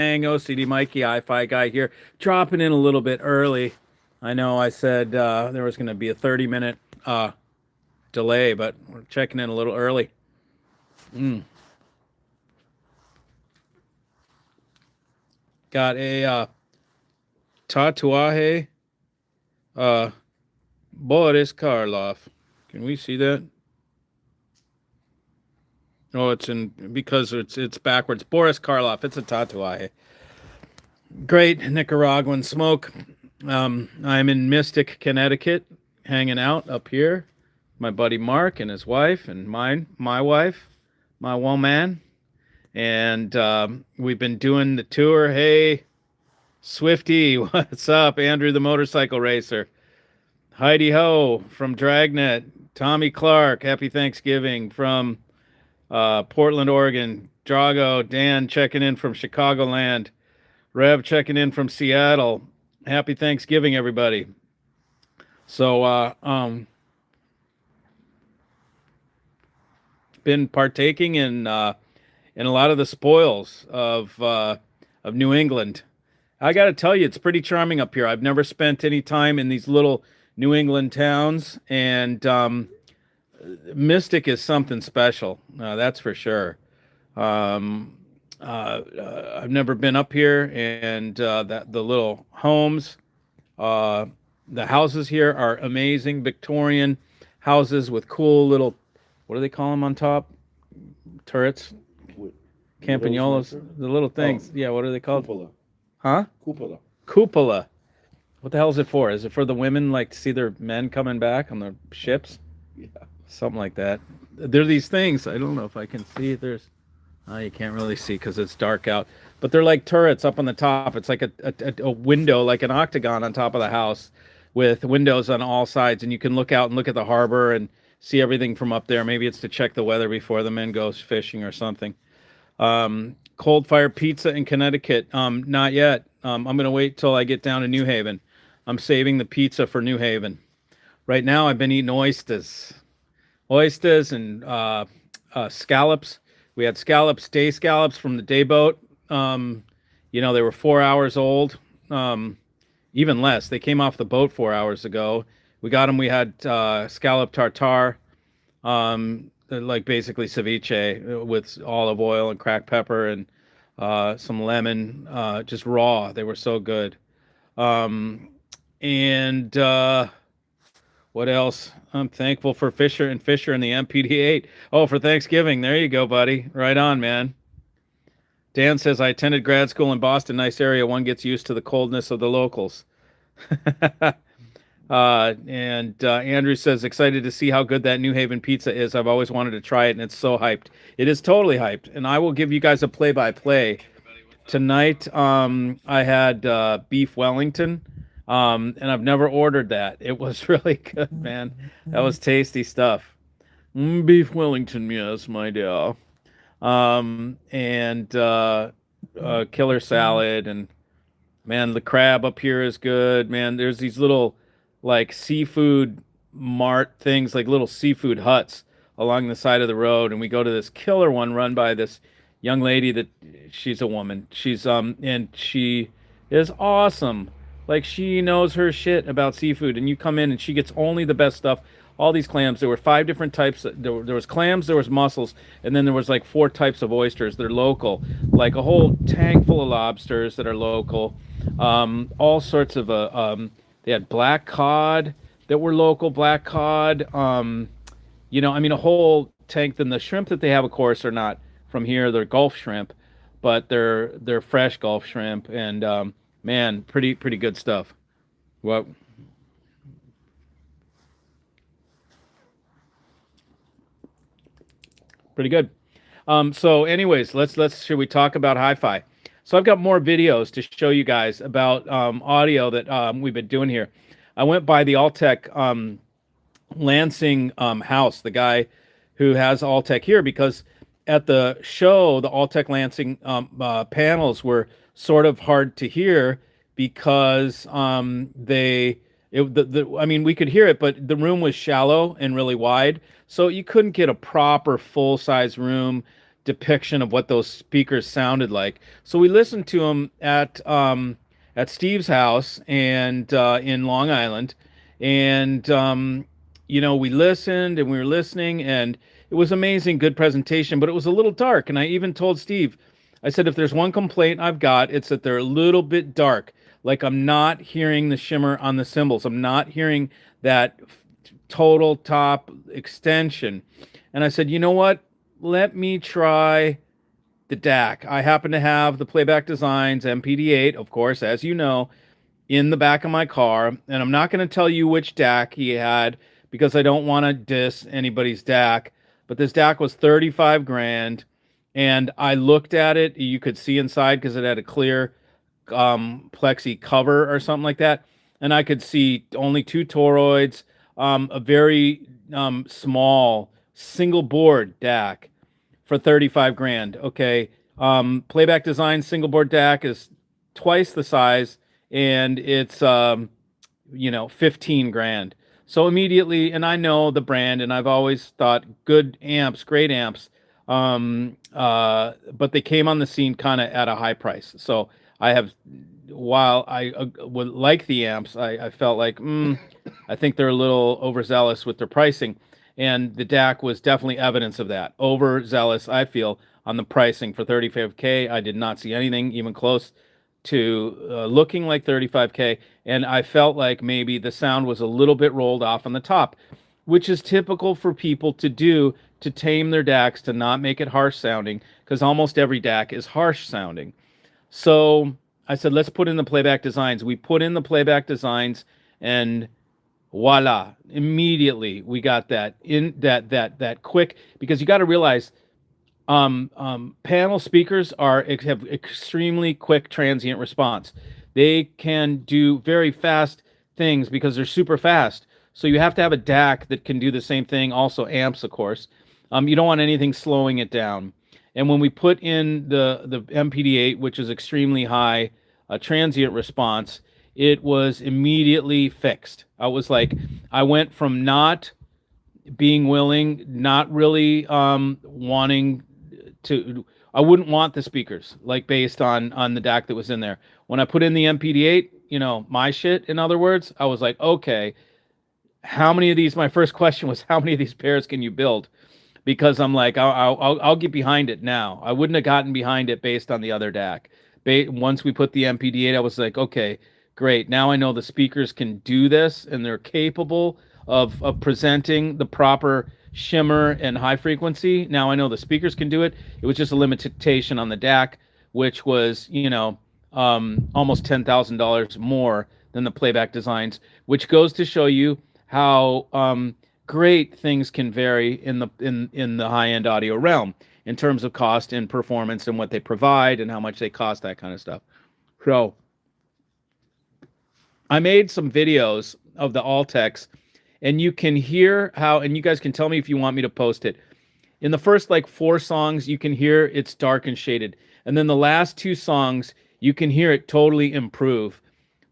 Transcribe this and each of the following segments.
OCD Mikey, Hi-Fi guy here, dropping in a little bit early. I know I said there was going to be a 30-minute delay, but we're checking in a little early. Got a tatuaje, uh, Boris Karloff. Can we see that? Oh, it's in because it's backwards. Boris Karloff. It's a tatuaje. Great Nicaraguan smoke. I'm in Mystic, Connecticut, hanging out up here. My buddy Mark and his wife, and my wife, my woman, and we've been doing the tour. Hey, Swifty, what's up? Andrew, the motorcycle racer. Heidi Ho from Dragnet. Tommy Clark, happy Thanksgiving from Portland, Oregon. Drago, Dan checking in from Chicagoland. Rev checking in from Seattle. Happy Thanksgiving, everybody. So, been partaking in a lot of the spoils of New England. I got to tell you, it's pretty charming up here. I've never spent any time in these little New England towns, and Mystic is something special. That's for sure. I've never been up here, and that the little homes, uh, the houses here are amazing. Victorian houses with cool little, what do they call them on top? Turrets, With campagnolas, Center? the little things. Oh, Yeah, what are they called? cupola. Huh? Cupola. Cupola. What the hell is it for? Is it for the women, like to see their men coming back on the ships? Yeah. Something like that. There are these things. I don't know if I can see. You can't really see because it's dark out. But they're like turrets up on the top. It's like a window, like an octagon on top of the house, with windows on all sides, and you can look out and look at the harbor and see everything from up there. Maybe it's to check the weather before the men go fishing or something. Cold Fire Pizza in Connecticut. Not yet. I'm gonna wait till I get down to New Haven. I'm saving the pizza for New Haven. Right now, I've been eating oysters and scallops. We had scallops, day scallops from the day boat. They were 4 hours old, even less. They came off the boat 4 hours ago. We got them. We had scallop tartare, like basically ceviche with olive oil and cracked pepper and some lemon, just raw. They were so good. And what else? I'm thankful for Fisher and Fisher and the MPD8. Oh, for Thanksgiving. There you go, buddy. Right on, man. Dan says, I attended grad school in Boston, nice area. One gets used to the coldness of the locals. And Andrew says, excited to see how good that New Haven pizza is. I've always wanted to try it, and it's so hyped. It is totally hyped, and I will give you guys a play-by-play. Tonight, I had beef Wellington, and I've never ordered that. It was really good, man. That was tasty stuff. Beef Wellington, yes, my dear. And killer salad, and man, the crab up here is good. Man, there's these little like seafood mart things, like little seafood huts along the side of the road, and we go to this killer one run by this young lady that she's a woman. She's and she is awesome. Like she knows her shit about seafood, and you come in and she gets only the best stuff. All these clams. There were five different types. There was clams, there was mussels, and then there was like four types of oysters. They're local, like a whole tank full of lobsters that are local. All sorts of they had black cod that were local, black cod. A whole tank. Then the shrimp that they have, of course, are not from here. They're Gulf shrimp, but they're fresh Gulf shrimp, and man, pretty good stuff. What? Pretty good. So, anyways, let's should we talk about hi-fi? So, I've got more videos to show you guys about audio that we've been doing here. I went by the Altec Lansing house, the guy who has Altec here, because at the show, the Altec Lansing panels were sort of hard to hear because we could hear it, but the room was shallow and really wide, so you couldn't get a proper full size room. depiction of what those speakers sounded like. So we listened to them at Steve's house and in Long Island, and we listened and we were listening, and it was amazing, good presentation, but it was a little dark. And I even told Steve, I said, if there's one complaint I've got, it's that they're a little bit dark. Like I'm not hearing the shimmer on the cymbals. I'm not hearing that total top extension. And I said, you know what? Let me try the DAC. I happen to have the Playback Designs MPD-8, of course, as you know, in the back of my car. And I'm not going to tell you which DAC he had because I don't want to diss anybody's DAC. But this DAC was 35 grand. And I looked at it. You could see inside because it had a clear plexi cover or something like that. And I could see only two toroids, a very small single board DAC for 35 grand. Okay. Playback Design single board DAC is twice the size, and it's 15 grand. So immediately, and I know the brand, and I've always thought good amps, great amps, but they came on the scene kind of at a high price. So I have, while I would like the amps, I felt like I think they're a little overzealous with their pricing, and the DAC was definitely evidence of that. Overzealous, I feel, on the pricing for 35K. I did not see anything even close to looking like 35K, and I felt like maybe the sound was a little bit rolled off on the top, which is typical for people to do to tame their DACs, to not make it harsh sounding, because almost every DAC is harsh sounding. So I said, let's put in the Playback Designs. We put in the Playback Designs, and voila, immediately we got that in that quick, because you got to realize panel speakers have extremely quick transient response. They can do very fast things because they're super fast. So you have to have a DAC that can do the same thing. Also amps, of course. You don't want anything slowing it down. And when we put in the MPD-8, which is extremely high transient response, it was immediately fixed. I went from not being willing, not really wanting to, I wouldn't want the speakers, like based on the DAC that was in there. When I put in the MPD-8, my shit, in other words, I was like, okay, how many of these, my first question was, how many of these pairs can you build? Because I'm like, I'll get behind it now. I wouldn't have gotten behind it based on the other DAC. Once we put the MPD-8, I was like, okay, great. Now I know the speakers can do this, and they're capable of presenting the proper shimmer and high frequency. Now I know the speakers can do it. It was just a limitation on the DAC, which was, almost $10,000 more than the Playback Designs, which goes to show you how great things can vary in the high-end audio realm in terms of cost and performance and what they provide and how much they cost, that kind of stuff. So I made some videos of the Altecs, and you can hear how, and you guys can tell me if you want me to post it. In the first 4 songs, you can hear it's dark and shaded. And then the last 2 songs, you can hear it totally improve.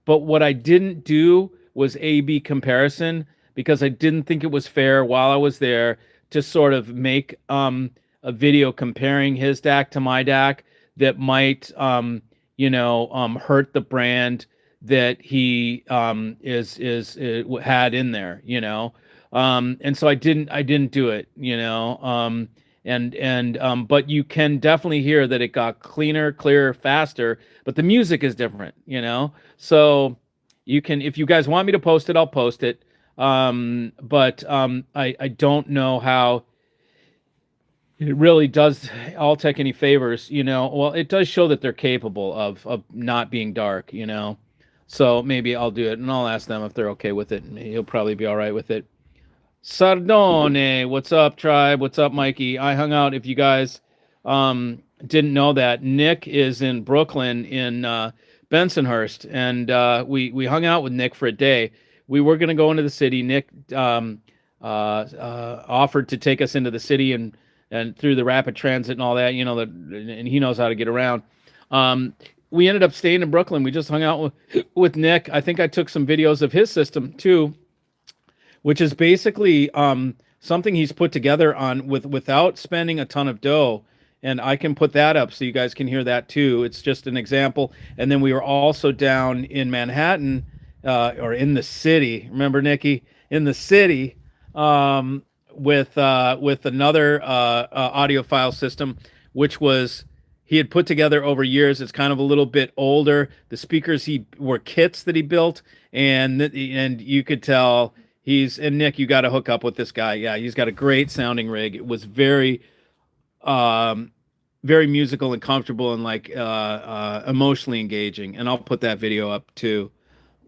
But what I didn't do was A/B comparison, because I didn't think it was fair while I was there to sort of make a video comparing his DAC to my DAC that might, hurt the brand that he had in there, and so I didn't do it, but you can definitely hear that it got cleaner, clearer, faster, but the music is different, so you can, if you guys want me to post it, I'll post it. But I don't know how it really does Altec any favors, well, it does show that they're capable of not being dark, so maybe I'll do it, and I'll ask them if they're okay with it, and he'll probably be all right with it. Sardone, what's up, tribe? What's up, Mikey? I hung out, if you guys didn't know that, Nick is in Brooklyn in Bensonhurst, and we hung out with Nick for a day. We were going to go into the city. Nick offered to take us into the city and through the rapid transit and all that, and he knows how to get around. We ended up staying in Brooklyn. We just hung out with Nick. I think I took some videos of his system too, which is basically something he's put together without spending a ton of dough. and I can put that up so you guys can hear that too. It's just an example. And then we were also down in Manhattan, or in the city. Remember, Nikki, in the city, with another audiophile system, which was he had put together over years. It's kind of a little bit older. The speakers he were kits that he built, and you could tell and Nick, you got to hook up with this guy. Yeah, he's got a great sounding rig. It was very very musical and comfortable and like emotionally engaging. And I'll put that video up too.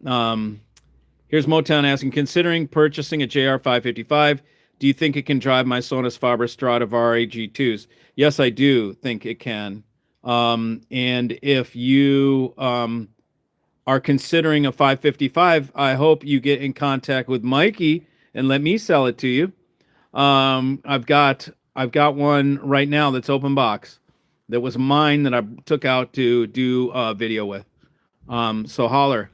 Here's Motown asking, considering purchasing a JR555, do you think it can drive my Sonus Faber Stradivari G2s? Yes, I do think it can. And if you are considering a 555, I hope you get in contact with Mikey and let me sell it to you. I've got one right now that's open box. That was mine that I took out to do a video with. So holler.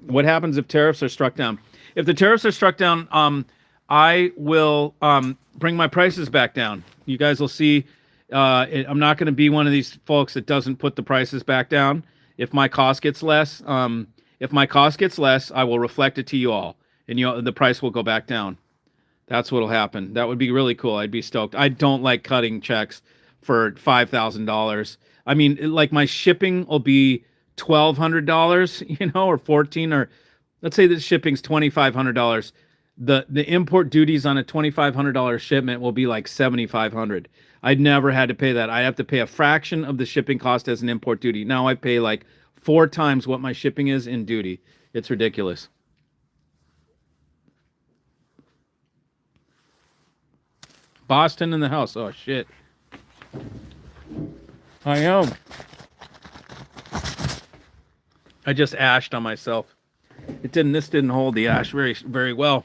What happens if tariffs are struck down? If the tariffs are struck down, I will bring my prices back down. You guys will see. I'm not going to be one of these folks that doesn't put the prices back down. If my cost gets less, I will reflect it to you all, and the price will go back down. That's what'll happen. That would be really cool. I'd be stoked. I don't like cutting checks for $5,000. I mean, like my shipping will be $1,200, or 14, or let's say the shipping's $2,500. The import duties on a $2,500 shipment will be like $7,500. I'd never had to pay that. I have to pay a fraction of the shipping cost as an import duty. Now I pay like 4 times what my shipping is in duty. It's ridiculous. Boston in the house. Oh shit. I am. I just ashed on myself. This didn't hold the ash very, very well.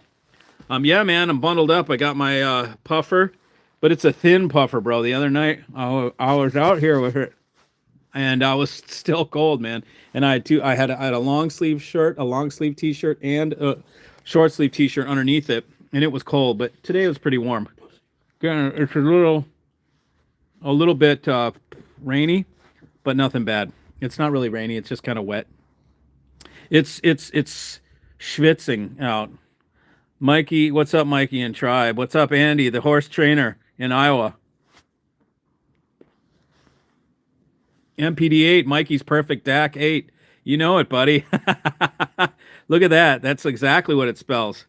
Yeah, man, I'm bundled up. I got my puffer, but it's a thin puffer, bro. The other night I was out here with it, and I was still cold, man. And I had a long sleeve shirt, a long sleeve t-shirt, and a short sleeve t-shirt underneath it, and it was cold. But today it was pretty warm. Again, it's a little bit rainy, but nothing bad. It's not really rainy. It's just kind of wet. It's schwitzing out. Mikey, what's up, Mikey and Tribe? What's up, Andy, the horse trainer in Iowa? MPD8, Mikey's perfect DAC 8. You know it, buddy. Look at that. That's exactly what it spells.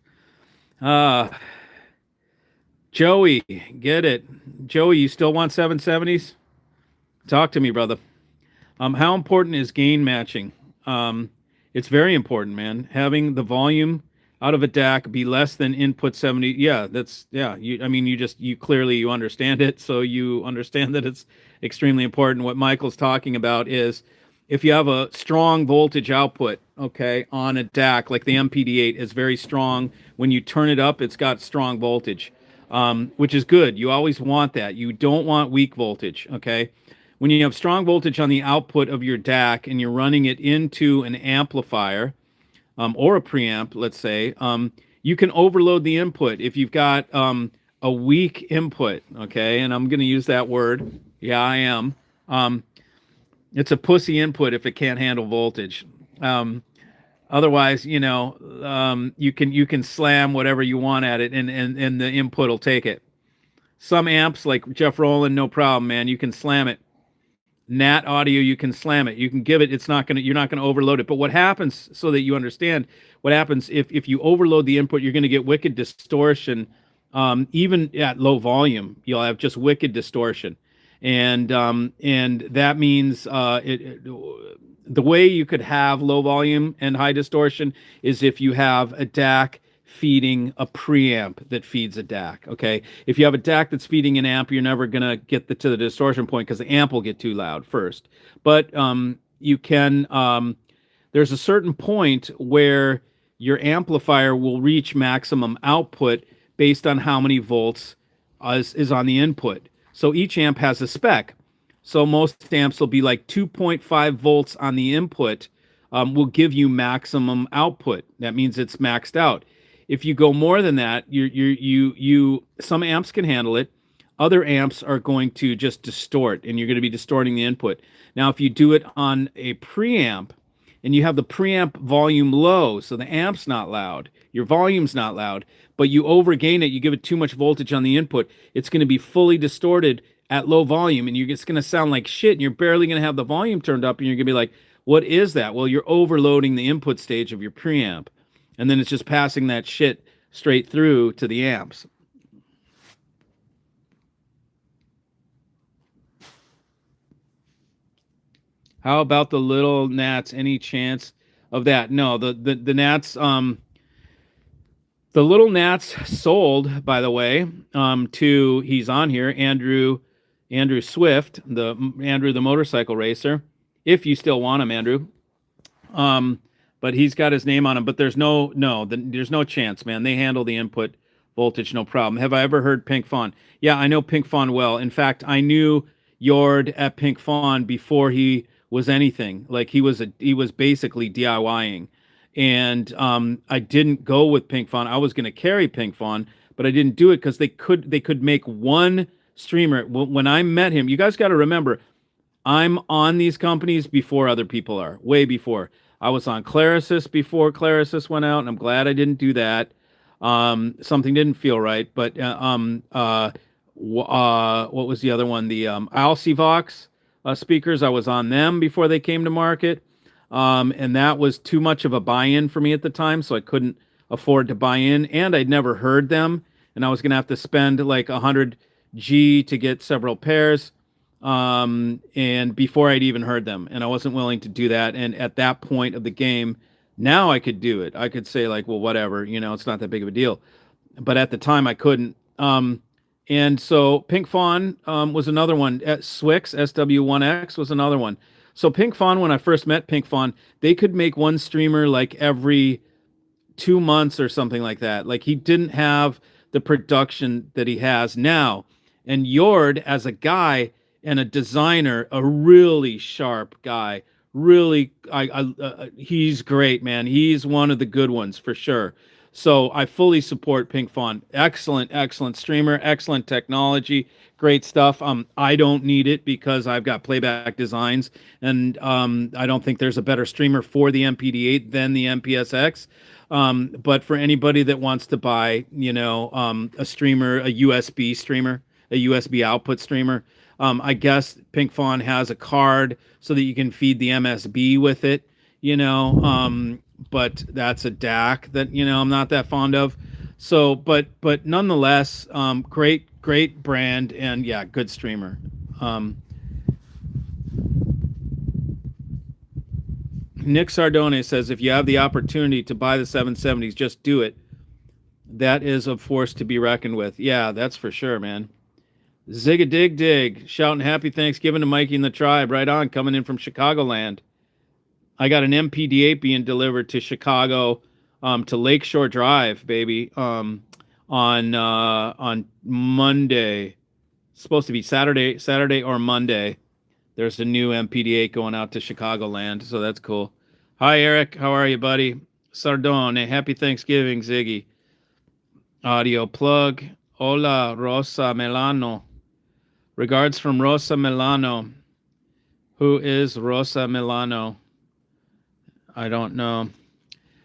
Joey, get it. Joey, you still want 770s? Talk to me, brother. How important is gain matching? It's very important, man. Having the volume out of a DAC be less than input 70. Yeah, you clearly understand it. So you understand that it's extremely important. What Michael's talking about is if you have a strong voltage output, okay, on a DAC, like the MPD8 is very strong. When you turn it up, it's got strong voltage, which is good. You always want that. You don't want weak voltage, okay? When you have strong voltage on the output of your DAC and you're running it into an amplifier, or a preamp, let's say, you can overload the input. If you've got a weak input, okay, and I'm going to use that word. Yeah, I am. It's a pussy input if it can't handle voltage. Otherwise, you can slam whatever you want at it, and the input will take it. Some amps, like Jeff Rowland, no problem, man. You can slam it. Nat audio, you can slam it. You can give it. You're not gonna overload it. But what happens, so that you understand, what happens if you overload the input, you're gonna get wicked distortion. Even at low volume, you'll have just wicked distortion, and that means the way you could have low volume and high distortion is if you have a DAC feeding a preamp that feeds a DAC. Okay, if you have a DAC that's feeding an amp, you're never gonna get to the distortion point because the amp will get too loud first. But you can. There's a certain point where your amplifier will reach maximum output based on how many volts is on the input. So each amp has a spec. So most amps will be like 2.5 volts on the input, will give you maximum output. That means it's maxed out. If you go more than that, you some amps can handle it. Other amps are going to just distort, and you're going to be distorting the input. Now, if you do it on a preamp and you have the preamp volume low, so the amp's not loud, your volume's not loud, but you overgain it, you give it too much voltage on the input, it's going to be fully distorted at low volume, and it's going to sound like shit, and you're barely going to have the volume turned up, and you're going to be like, what is that? Well, you're overloading the input stage of your preamp, and then it's just passing that shit straight through to the amps. How about the little Nats? Any chance of that? No, the Nats, the little Nats sold, by the way, to, he's on here, Andrew Swift, Andrew the motorcycle racer. If you still want him, Andrew. But he's got his name on him. But there's there's no chance, man. They handle the input voltage, no problem. Have I ever heard Pink Fawn? Yeah, I know Pink Fawn well. In fact, I knew Jord at Pink Fawn before he was anything. Like he was basically DIYing, and I didn't go with Pink Fawn. I was going to carry Pink Fawn, but I didn't do it because they could make one streamer. When I met him, you guys got to remember, I'm on these companies before other people are, way before. I was on Clarisys before Clarisys went out, and I'm glad I didn't do that. Something didn't feel right, but what was the other one? The Alcivox speakers. I was on them before they came to market, and that was too much of a buy-in for me at the time, so I couldn't afford to buy in, and I'd never heard them, and I was going to have to spend like 100 G to get several pairs, and before I'd even heard them, and I wasn't willing to do that. And at that point of the game, now I could do it. I could say like, well, whatever, it's not that big of a deal. But at the time I couldn't. And so Pink Fawn was another one. Swix, SW1X was another one. So Pink Fawn, when I first met Pink Fawn, they could make one streamer like every 2 months or something like that. Like he didn't have the production that he has now. And Jord, as a guy and a designer, a really sharp guy, really, he's great, man. He's one of the good ones for sure. So I fully support Pink Fawn. Excellent, excellent streamer, excellent technology, great stuff. I don't need it because I've got Playback Designs, and I don't think there's a better streamer for the MPD-8 than the MPSX. But for anybody that wants to buy, a streamer, a USB streamer, a USB output streamer, I guess Pink Fawn has a card so that you can feed the MSB with it, but that's a DAC that, I'm not that fond of. So, but nonetheless, great brand, and yeah, good streamer. Nick Sardone says, if you have the opportunity to buy the 770s, just do it. That is a force to be reckoned with. Yeah, that's for sure, man. Zig-a-dig-dig, shouting happy Thanksgiving to Mikey and the tribe. Right on, coming in from Chicagoland. I got an MPD-8 being delivered to Chicago, to Lakeshore Drive, baby, on Monday. It's supposed to be Saturday or Monday. There's a new MPD-8 going out to Chicagoland, so that's cool. Hi, Eric. How are you, buddy? Sardone. Happy Thanksgiving, Ziggy. Audio plug. Hola, Rosa Milano. Regards from Rosa Milano. Who is Rosa Milano? I don't know.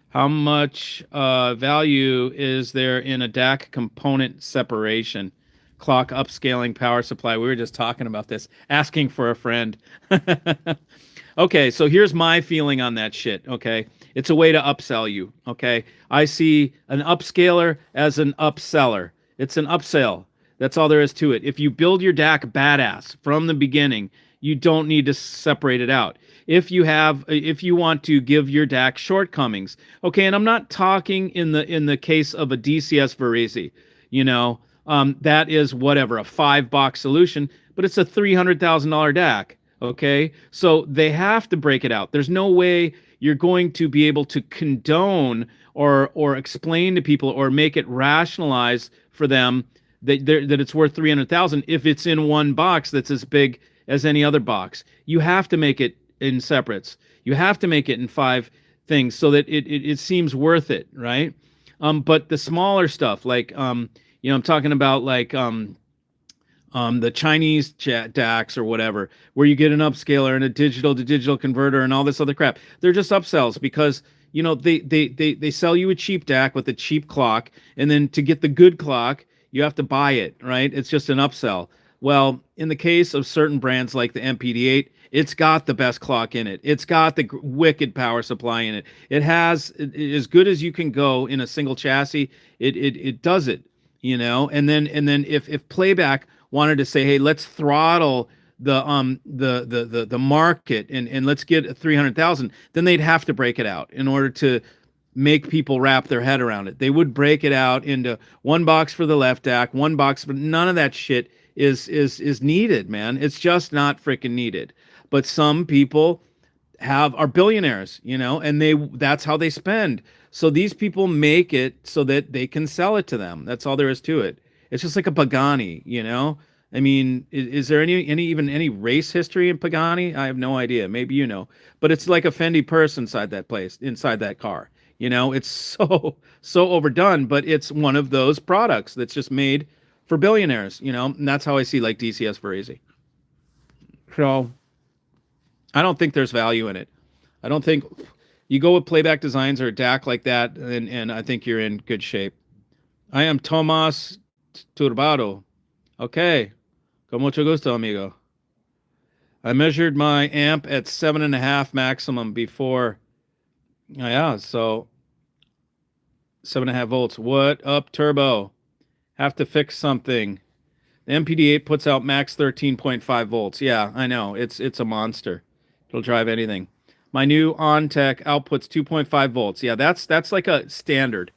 How much value is there in a DAC component separation? Clock upscaling power supply. We were just talking about this. Asking for a friend. Okay, so here's my feeling on that shit, okay? It's a way to upsell you, okay? I see an upscaler as an upseller. It's an upsell. That's all there is to it. If you build your DAC badass from the beginning, you don't need to separate it out. If you want to give your DAC shortcomings, okay, and I'm not talking in the case of a DCS Varese, that is whatever, a $5 solution, but it's a $300,000 DAC, okay? So they have to break it out. There's no way you're going to be able to condone or explain to people or make it rationalize for them that it's worth $300,000 if it's in one box that's as big as any other box. You have to make it in separates. You have to make it in 5 things so that it seems worth it, right? But the smaller stuff, like I'm talking about like the Chinese DAX or whatever, where you get an upscaler and a digital to digital converter and all this other crap. They're just upsells because they sell you a cheap DAC with a cheap clock, and then to get the good clock, you have to buy it, right? It's just an upsell. Well, in the case of certain brands like the MPD8, it's got the best clock in it. It's got the wicked power supply in it. It has as good as you can go in a single chassis. It does it, and then if playback wanted to say, hey, let's throttle the market and let's get 300,000, then they'd have to break it out in order to make people wrap their head around it. They would break it out into one box for the left DAC, one box, but none of that shit is needed, man. It's just not freaking needed. But some people are billionaires, and that's how they spend. So these people make it so that they can sell it to them. That's all there is to it. It's just like a Pagani, I mean, is there any race history in Pagani? I have no idea. Maybe but it's like a Fendi purse inside that car. It's so overdone, but it's one of those products that's just made for billionaires. And that's how I see like DCS Varese. So I don't think there's value in it. I don't think you go with Playback Designs or a DAC like that, and I think you're in good shape. I am Tomas Turbado. Okay. Con mucho gusto, amigo. I measured my amp at 7.5 maximum before. Oh, yeah, so 7.5 volts. What up, turbo? Have to fix something. The MPD8 puts out max 13.5 volts. Yeah, I know. It's a monster. It'll drive anything. My new OnTech outputs 2.5 volts. Yeah, that's like a standard.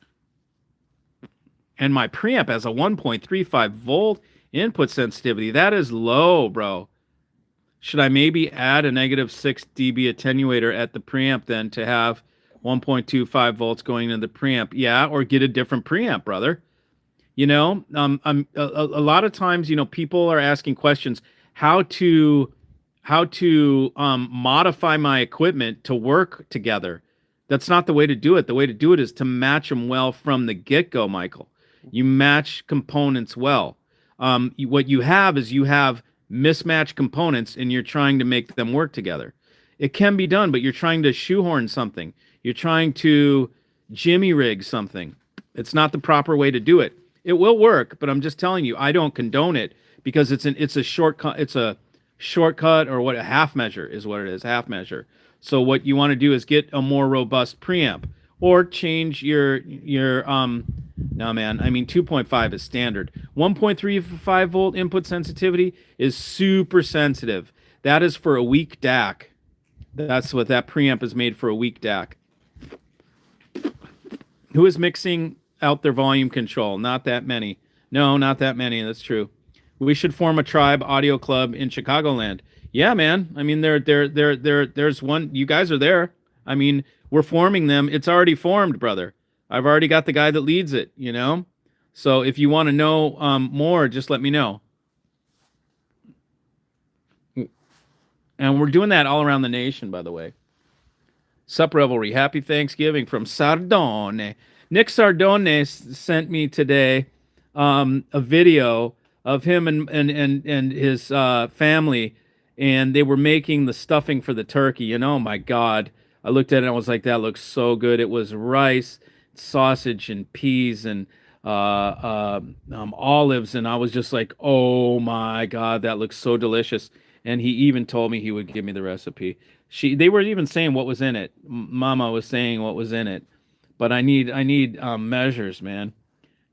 And my preamp has a 1.35 volt input sensitivity. That is low, bro. Should I maybe add a -6 dB attenuator at the preamp then to have 1.25 volts going into the preamp? Yeah, or get a different preamp, brother. I'm a lot of times, people are asking questions how to modify my equipment to work together. That's not the way to do it. The way to do it is to match them well from the get-go, Michael. You match components well. What you have is mismatched components and you're trying to make them work together. It can be done, but you're trying to shoehorn something. You're trying to jimmy rig something. It's not the proper way to do it. It will work, but I'm just telling you, I don't condone it because it's a shortcut. It's a shortcut, or what a half measure is what it is, half measure. So what you want to do is get a more robust preamp or change your no, man, I mean 2.5 is standard. 1.35 volt input sensitivity is super sensitive. That is for a weak DAC. That's what that preamp is made for, a weak DAC. Who is mixing out their volume control? Not that many. No, not that many. That's true. We should form a tribe audio club in Chicagoland. Yeah, man. I mean, there's one. You guys are there. I mean, we're forming them. It's already formed, brother. I've already got the guy that leads it, So if you want to know more, just let me know. And we're doing that all around the nation, by the way. Sup Revelry. Happy Thanksgiving from Sardone. Nick Sardone sent me today a video of him and his family, and they were making the stuffing for the turkey. Oh my God. I looked at it and I was like, that looks so good. It was rice, sausage, and peas, and olives, and I was just like, oh my God, that looks so delicious. And he even told me he would give me the recipe. They were even saying what was in it. Mama was saying what was in it, but I need measures, man.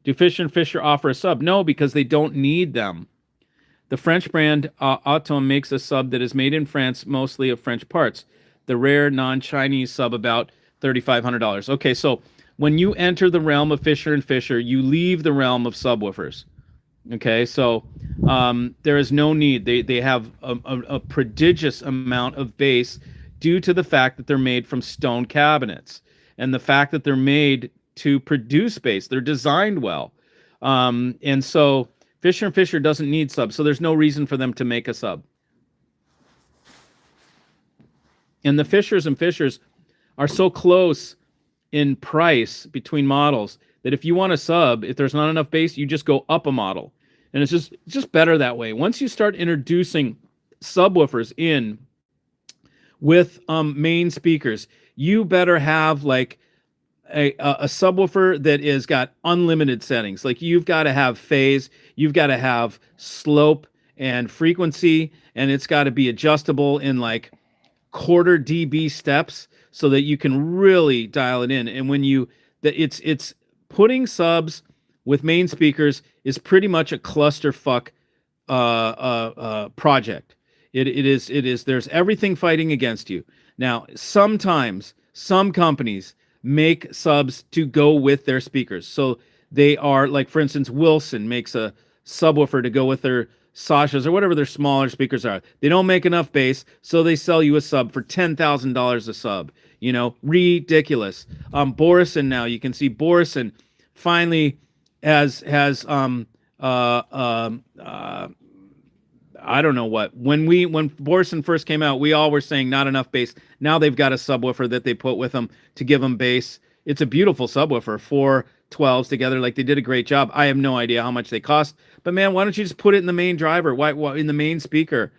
Do Fisher & Fisher offer a sub? No, because they don't need them. The French brand Atom makes a sub that is made in France, mostly of French parts. The rare non-Chinese sub about $3,500. Okay, so when you enter the realm of Fisher & Fisher, you leave the realm of subwoofers. Okay, so there is no need. They have a prodigious amount of bass due to the fact that they're made from stone cabinets and the fact that they're made to produce bass. They're designed well. And so Fisher & Fisher doesn't need subs, so there's no reason for them to make a sub. And the Fishers & Fishers are so close in price between models that if you want a sub, if there's not enough bass, you just go up a model. And it's just better that way. Once you start introducing subwoofers in with main speakers, you better have like a subwoofer that is got unlimited settings. Like you've got to have phase, you've got to have slope and frequency, and it's got to be adjustable in like quarter dB steps so that you can really dial it in. And when you that it's putting subs with main speakers is pretty much a clusterfuck project. It is there's everything fighting against you. Now, sometimes some companies make subs to go with their speakers. So they are like, for instance, Wilson makes a subwoofer to go with their Sashas or whatever their smaller speakers are. They don't make enough bass, so they sell you a sub for $10,000 a sub. You know, ridiculous. Borison now, you can see Borison finally has I don't know what. When Borison first came out, we all were saying not enough bass. Now they've got a subwoofer that they put with them to give them bass. It's a beautiful subwoofer, 4 12s together. Like, they did a great job. I have no idea how much they cost, but man, why don't you just put it in the main driver? Why in the main speaker?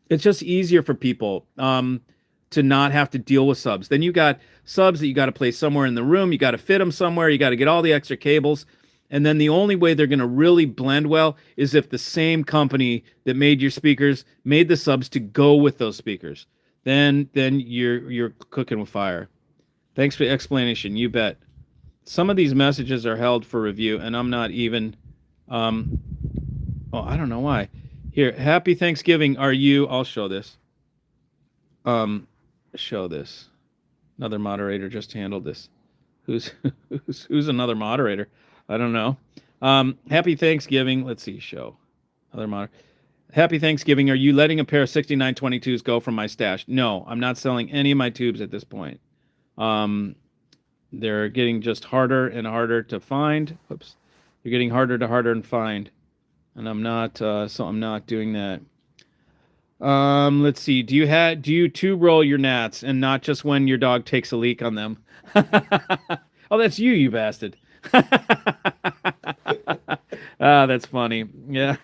It's just easier for people to not have to deal with subs. Then you got subs that you got to place somewhere in the room. You got to fit them somewhere. You got to get all the extra cables. And then the only way they're going to really blend well is if the same company that made your speakers made the subs to go with those speakers. Then you're cooking with fire. Thanks for the explanation. You bet. Some of these messages are held for review, and I'm not even. I don't know why. Here, happy Thanksgiving. Are you? I'll show this. Show this. Another moderator just handled this. Who's another moderator? I don't know. Happy Thanksgiving. Let's see. Show. Other moderator. Happy Thanksgiving. Are you letting a pair of 6922s go from my stash? No, I'm not selling any of my tubes at this point. They're getting just harder and harder to find. Oops. They're getting harder to find. And I'm not, so I'm not doing that. Let's see. Do you tube roll your gnats and not just when your dog takes a leak on them? Oh, that's you bastard. That's funny. Yeah.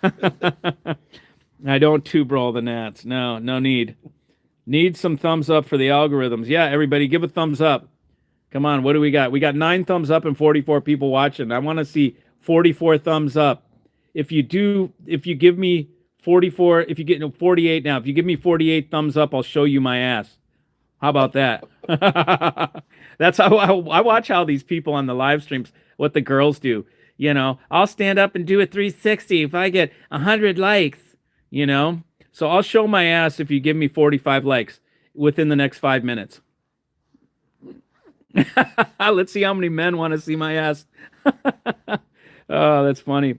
I don't tube roll the gnats. No need. Need some thumbs up for the algorithms. Yeah, everybody give a thumbs up. Come on, what do we got? We got 9 thumbs up and 44 people watching. I want to see 44 thumbs up. If you give me 44, if you get 48 now, if you give me 48 thumbs up, I'll show you my ass. How about that? That's how I watch how these people on the live streams, what the girls do. You know, I'll stand up and do a 360 if I get 100 likes, you know. So I'll show my ass if you give me 45 likes within the next 5 minutes. Let's see how many men want to see my ass. Oh, that's funny.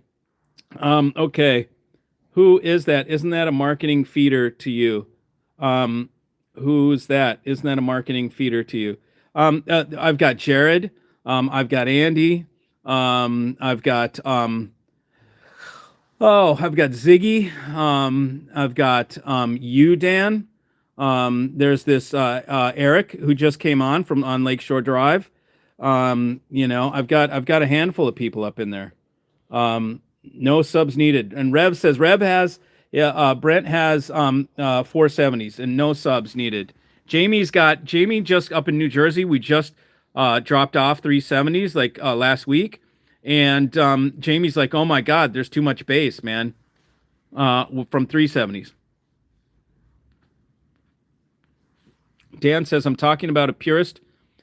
Okay. Who is that? Isn't that a marketing feeder to you? Who's that? Isn't that a marketing feeder to you? I've got Jared. I've got Andy. I've got Ziggy. I've got you, Dan. There's this Eric who just came on Lakeshore Drive. You know, I've got a handful of people up in there. No subs needed. And Brent has 470s and no subs needed. Jamie just up in New Jersey. We just dropped off 370s like last week. And Jamie's like, oh my God, there's too much bass, man. From 370s. Dan says, I'm talking about a purist,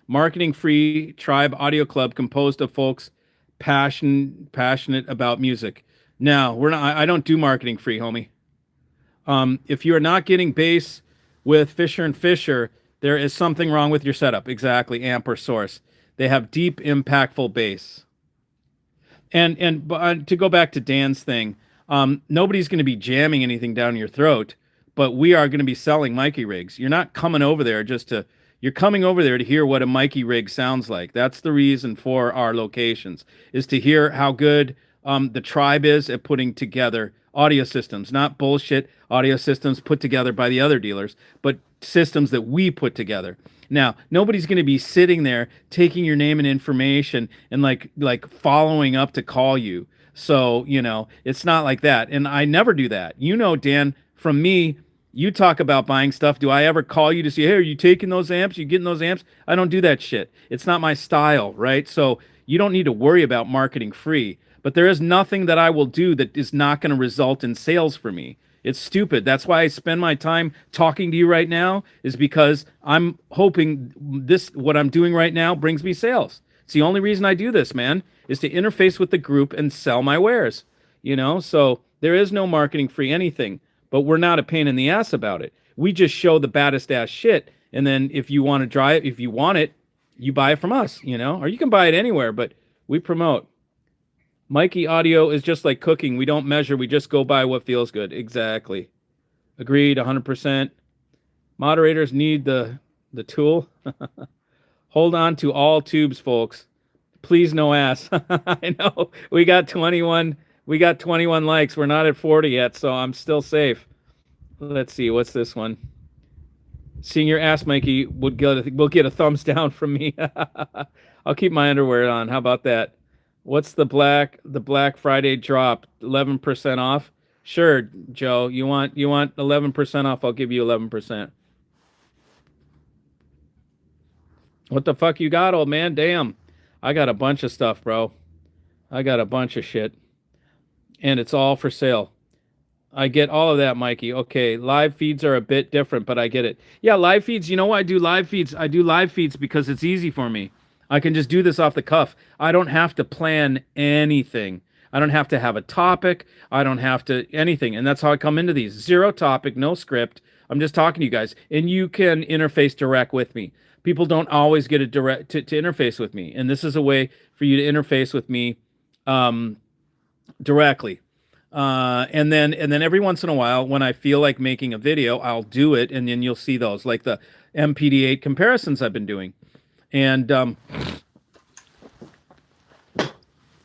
marketing-free tribe audio club composed of folks passionate about music. No, we're not. I don't do marketing free, homie. If you are not getting bass with Fisher and Fisher, there is something wrong with your setup. Exactly, amp or source. They have deep, impactful bass. And to go back to Dan's thing, nobody's going to be jamming anything down your throat, but we are going to be selling Mikey rigs. You're not coming over there you're coming over there to hear what a Mikey rig sounds like. That's the reason for our locations, is to hear how good the tribe is at putting together audio systems, not bullshit audio systems put together by the other dealers, but systems that we put together. Now, nobody's going to be sitting there taking your name and information and like following up to call you. So, it's not like that. And I never do that. Dan, from me, you talk about buying stuff. Do I ever call you to say, "Hey, are you taking those amps? You getting those amps?" I don't do that shit. It's not my style, right? So, you don't need to worry about marketing free. But there is nothing that I will do that is not going to result in sales for me. It's stupid. That's why I spend my time talking to you right now, is because I'm hoping what I'm doing right now brings me sales. It's the only reason I do this, man, is to interface with the group and sell my wares. So there is no marketing free anything, but we're not a pain in the ass about it. We just show the baddest ass shit. And then if you want to try it, if you want it, you buy it from us, or you can buy it anywhere, but we promote. Mikey, audio is just like cooking. We don't measure. We just go by what feels good. Exactly. Agreed, 100%. Moderators need the tool. Hold on to all tubes, folks. Please, no ass. I know. We got 21 likes. We're not at 40 yet, so I'm still safe. Let's see. What's this one? Seeing your ass, Mikey, will get a thumbs down from me. I'll keep my underwear on. How about that? What's the Black Friday drop? 11% off? Sure, Joe. You want 11% off? I'll give you 11%. What the fuck you got, old man? Damn. I got a bunch of stuff, bro. I got a bunch of shit. And it's all for sale. I get all of that, Mikey. Okay, live feeds are a bit different, but I get it. Yeah, live feeds. You know why I do live feeds? I do live feeds because it's easy for me. I can just do this off the cuff. I don't have to plan anything. I don't have to have a topic. I don't have to anything. And that's how I come into these. Zero topic, no script. I'm just talking to you guys. And you can interface direct with me. People don't always get a direct to interface with me. And this is a way for you to interface with me directly. And then every once in a while, when I feel like making a video, I'll do it. And then you'll see those, like the MPD8 comparisons I've been doing. And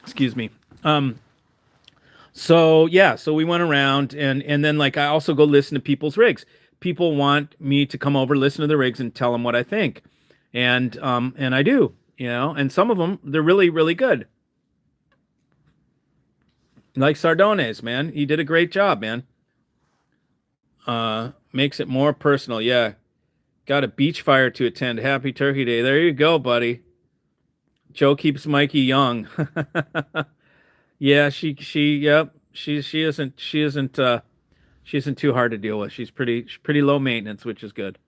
excuse me. So we went around and then like I also go listen to people's rigs. People want me to come over, listen to the rigs, and tell them what I think. And I do, and some of them, they're really, really good. Like Sardones, man. He did a great job, man. Makes it more personal. Yeah. Got a beach fire to attend. Happy Turkey Day. There you go, buddy. Joe keeps Mikey young. Yeah, she isn't too hard to deal with. She's pretty low maintenance, which is good.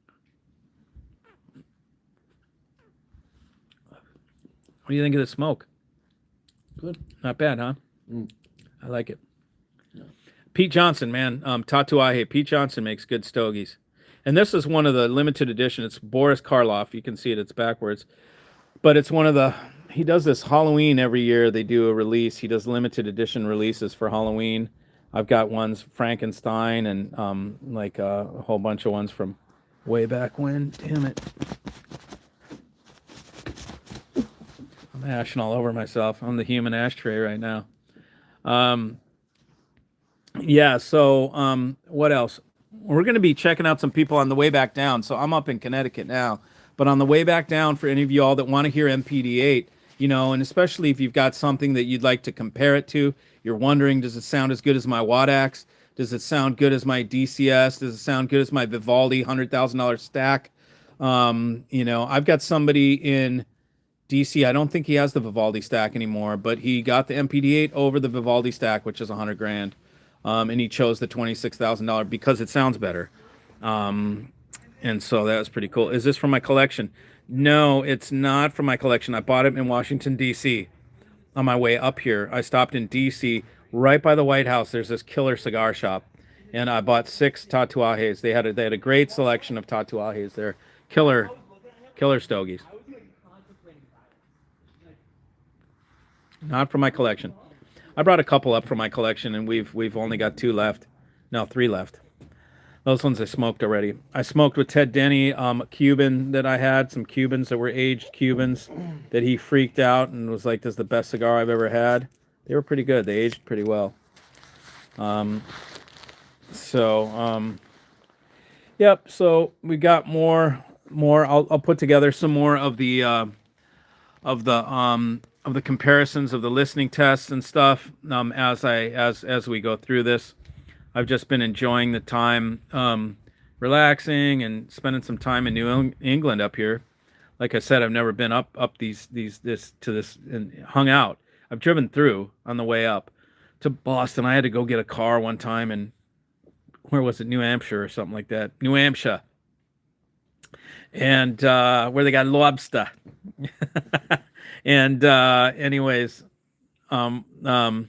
What do you think of the smoke? Good. Not bad, huh? I like it. Yeah. Pete Johnson, man. Tatuaje. Pete Johnson makes good stogies. And this is one of the limited edition. It's Boris Karloff. You can see it. It's backwards. But it's one of the... He does this Halloween every year. They do a release. He does limited edition releases for Halloween. I've got ones, Frankenstein, and like a whole bunch of ones from way back when. Damn it. I'm ashing all over myself. I'm the human ashtray right now. What else? We're going to be checking out some people on the way back down. So I'm up in Connecticut now. But on the way back down, for any of you all that want to hear MPD8, and especially if you've got something that you'd like to compare it to, you're wondering, does it sound as good as my Wadax? Does it sound good as my DCS? Does it sound good as my Vivaldi $100,000 stack? I've got somebody in DC. I don't think he has the Vivaldi stack anymore, but he got the MPD8 over the Vivaldi stack, which is $100,000. And he chose the $26,000 because it sounds better. And so that was pretty cool. Is this from my collection? No, it's not from my collection. I bought it in Washington, D.C. on my way up here. I stopped in D.C. right by the White House. There's this killer cigar shop. And I bought 6 Tatuajes. They had a great selection of Tatuajes. They're killer stogies. Not from my collection. I brought a couple up from my collection, and we've only got 2 left. No, 3 left. Those ones I smoked already. I smoked with Ted Denny, a Cuban that I had, some Cubans that were aged Cubans that he freaked out and was like, this is the best cigar I've ever had. They were pretty good. They aged pretty well. Yep, so we got more more. I'll put together some more of the comparisons of the listening tests and stuff as we go through this. I've just been enjoying the time, relaxing and spending some time in New England up here. Like I said, I've never been up this and hung out. I've driven through on the way up to Boston. I had to go get a car one time, and where was it? New Hampshire or something like that. New Hampshire, and where they got lobster. And anyways, Maine.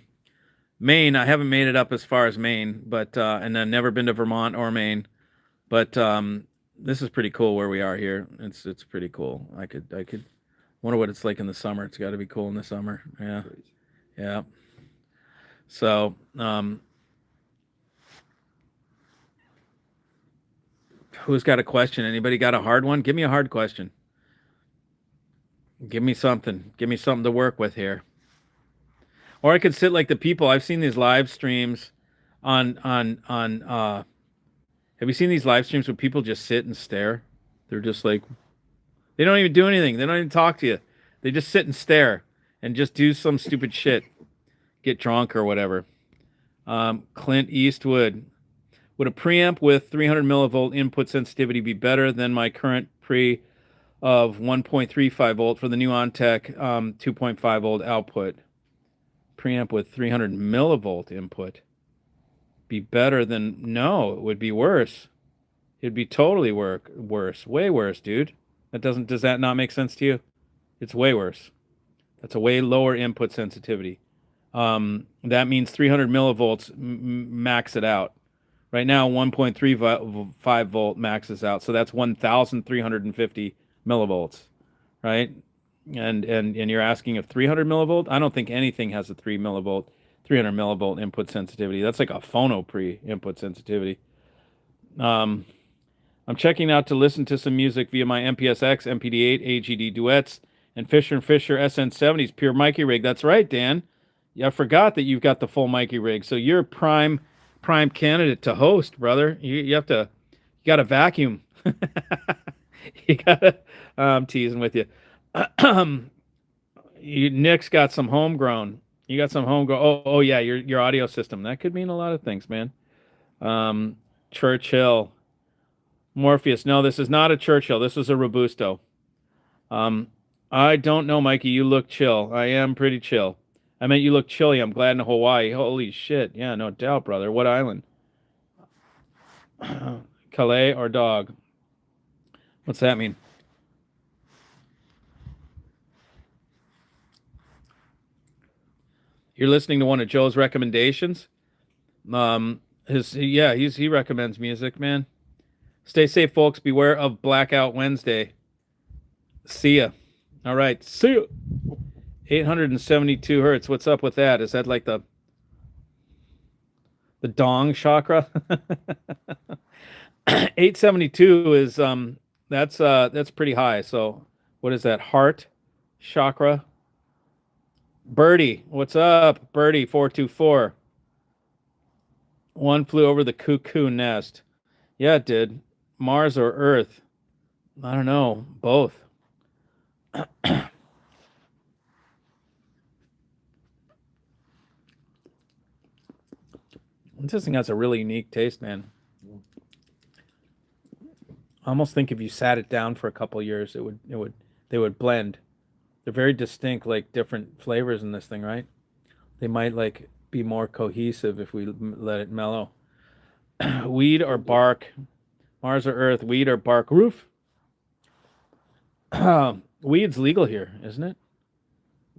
I haven't made it up as far as Maine, but and I've never been to Vermont or Maine, but this is pretty cool where we are here. It's pretty cool. I could wonder what it's like in the summer. It's got to be cool in the summer. Yeah, yeah. So who's got a question? Anybody got a hard one? Give me a hard question. Give me something. Give me something to work with here. Or I could sit like the people. I've seen these live streams on have you seen these live streams where people just sit and stare? They're just like, they don't even do anything. They don't even talk to you. They just sit and stare and just do some stupid shit. Get drunk or whatever. Clint Eastwood. Would a preamp with 300 millivolt input sensitivity be better than my current pre of 1.35 volt for the new OnTech 2.5 volt output? Preamp with 300 millivolt input be better than, no, it would be worse. It'd be totally worse, way worse, dude. Does that not make sense to you? It's way worse. That's a way lower input sensitivity. That means 300 millivolts max it out. Right now 1.35 volt maxes out, so that's 1,350 millivolts, right? And you're asking if 300 millivolt? I don't think anything has a 300 millivolt input sensitivity. That's like a phono pre input sensitivity. I'm checking out to listen to some music via my MPSX, MPD8, AGD duets, and Fisher & Fisher SN70s pure Mikey rig. That's right, Dan. Yeah, I forgot that you've got the full Mikey rig. So you're prime candidate to host, brother. You got to vacuum. You gotta. I'm teasing with you. Nick's got some homegrown. You got some homegrown. Oh yeah, your audio system. That could mean a lot of things, man. Churchill, Morpheus. No, this is not a Churchill. This is a Robusto. I don't know, Mikey. You look chill. I am pretty chill. I meant you look chilly. I'm glad in Hawaii. Holy shit. Yeah, no doubt, brother. What island? Calais or dog? What's that mean? You're listening to one of Joe's recommendations. He recommends music, man. Stay safe, folks. Beware of Blackout Wednesday. See ya. All right, see ya. 872 hertz. What's up with that? Is that like the dong chakra? 872 is that's pretty high. So what is that? Heart chakra. Birdie, what's up? Birdie 424. One flew over the cuckoo nest. Yeah, it did. Mars or Earth? I don't know. Both. This thing has a really unique taste, man. I almost think if you sat it down for a couple of years, they would blend. They're very distinct, like different flavors in this thing, right? They might like be more cohesive if we let it mellow. Weed or bark? Mars or Earth? Weed or bark roof? Weed's legal here, isn't it?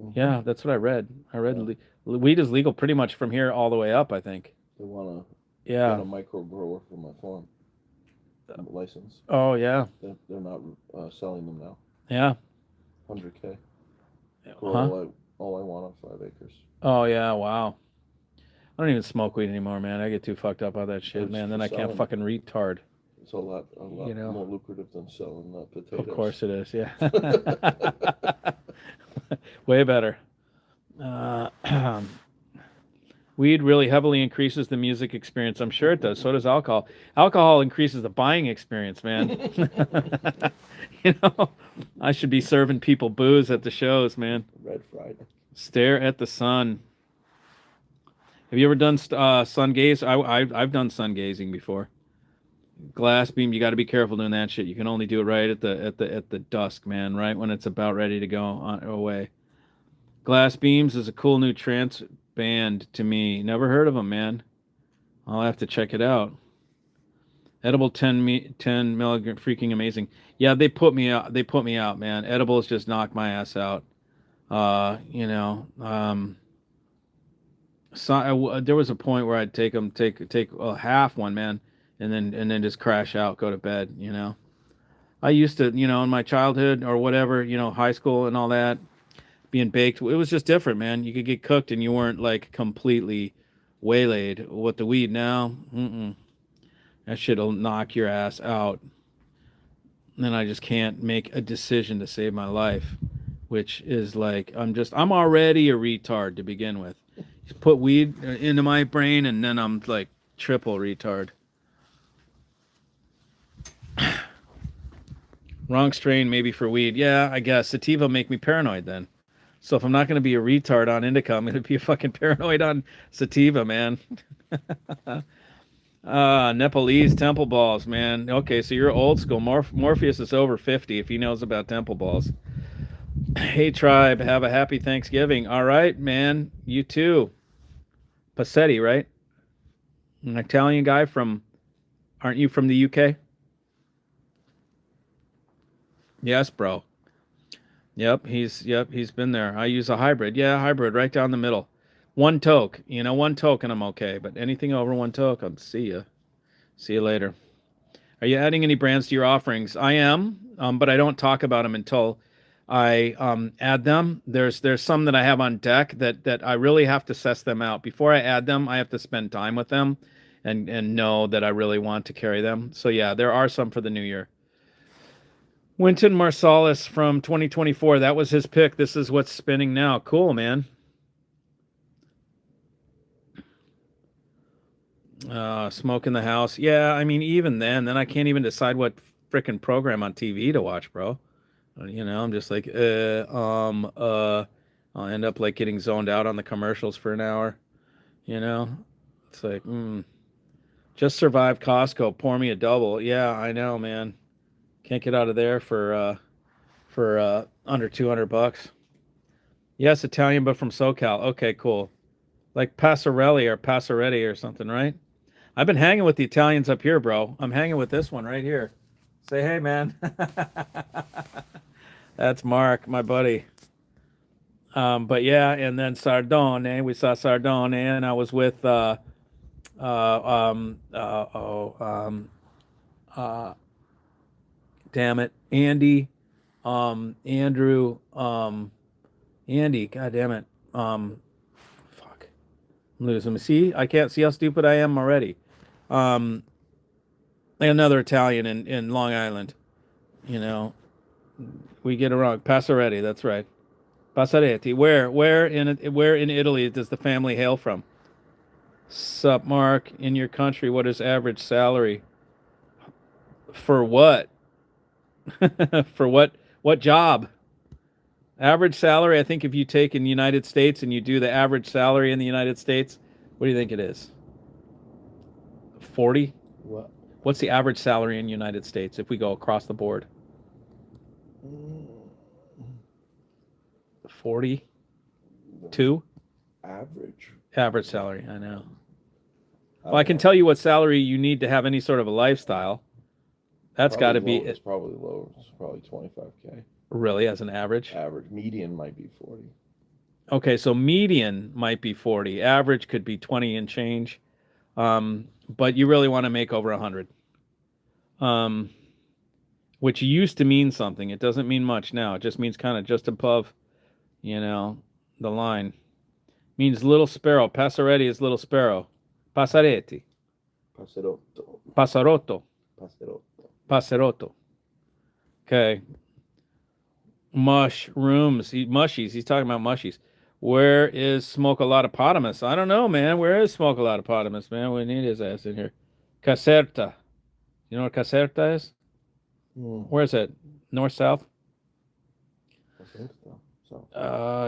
Mm-hmm. Yeah, that's what I read. Weed is legal pretty much from here all the way up, I think. They want a micro grower for my farm license. Oh yeah. They're not selling them now. Yeah. 100K. All I want on 5 acres. Oh yeah, wow. I don't even smoke weed anymore, man. I get too fucked up on that shit, man. Then I can't fucking retard. It's a lot more lucrative than selling potatoes. Of course it is, yeah. Way better. Weed really heavily increases the music experience. I'm sure it does. So does alcohol. Alcohol increases the buying experience, man. You know, I should be serving people booze at the shows, man. Red Friday. Stare at the sun. Have you ever done sun gaze? I've done sun gazing before. Glass beam, you got to be careful doing that shit. You can only do it right at the dusk, man. Right when it's about ready to go away. Glass beams is a cool new trance band to me. Never heard of them, man. I'll have to check it out. Edible 10 milligram, freaking amazing. Yeah, they put me out. They put me out, man. Edibles just knocked my ass out. You know, so there was a point where I'd take half one, man, and then just crash out, go to bed. You know, I used to, you know, in my childhood or whatever, you know, high school and all that, being baked, it was just different, man. You could get cooked and you weren't like completely waylaid. With the weed now, that shit'll knock your ass out. And then I just can't make a decision to save my life, which is like I'm already a retard to begin with. Just put weed into my brain and then I'm like triple retard. Wrong strain maybe for weed. Yeah, I guess sativa make me paranoid then. So if I'm not going to be a retard on indica, I'm going to be a fucking paranoid on sativa, man. Nepalese temple balls, man. Okay, so you're old school. Morpheus is over 50 if he knows about temple balls. Hey, tribe, have a happy Thanksgiving. All right, man. You too. Passetti, right? An Italian guy aren't you from the UK? Yes, bro. He's been there. I use a hybrid. Yeah, hybrid right down the middle. One toke, one toke and I'm okay. But anything over one toke, I'm see ya. See you later. Are you adding any brands to your offerings? I am, but I don't talk about them until I add them. There's some that I have on deck that I really have to assess them out. Before I add them, I have to spend time with them and know that I really want to carry them. So yeah, there are some for the new year. Wynton Marsalis from 2024. That was his pick. This is what's spinning now. Cool, man. Smoke in the house. Yeah, I mean, even then I can't even decide what frickin' program on TV to watch, bro. I'm just like, I'll end up like getting zoned out on the commercials for an hour. It's like, just survived Costco. Pour me a double. Yeah, I know, man. Can't get out of there for under $200. Yes, Italian, but from SoCal. Okay, cool. Like Passarelli or Passaretti or something, right? I've been hanging with the Italians up here, bro. I'm hanging with this one right here. Say hey, man. That's Mark, my buddy. But yeah, and then Sardone. We saw Sardone, and I was with damn it, Andy, Andrew, Andy, god damn it, fuck, I'm losing me. See, I can't see how stupid I am already. Another Italian in Long Island, we get it wrong. Passaretti, that's right. Passaretti. Where in Italy does the family hail from? Sup, Mark? In your country, what is average salary? For what? For what job? Average salary, I think if you take in the United States and you do the average salary in the United States, what do you think it is? 40? What? What's the average salary in the United States if we go across the board? 42? Average salary, I know. Well, I can tell you what salary you need to have any sort of a lifestyle. That's got to be. It's probably lower. It's probably 25K. Really, as an average? Average. Median might be 40. Okay, so median might be 40. Average could be 20 and change. But you really want to make over 100. Which used to mean something. It doesn't mean much now. It just means kind of just above, the line. Means little sparrow. Passaretti is little sparrow. Passaretti. Passerotto. Passarotto. Passerotto. Passerotto. Okay. Mushrooms. Mushies. He's talking about mushies. Where is Smoke-A-Lot-Opotamus? I don't know, man. Where is Smoke-A-Lot-Opotamus, man? We need his ass in here. Caserta. You know what Caserta is? Where is it? North, south? I think so.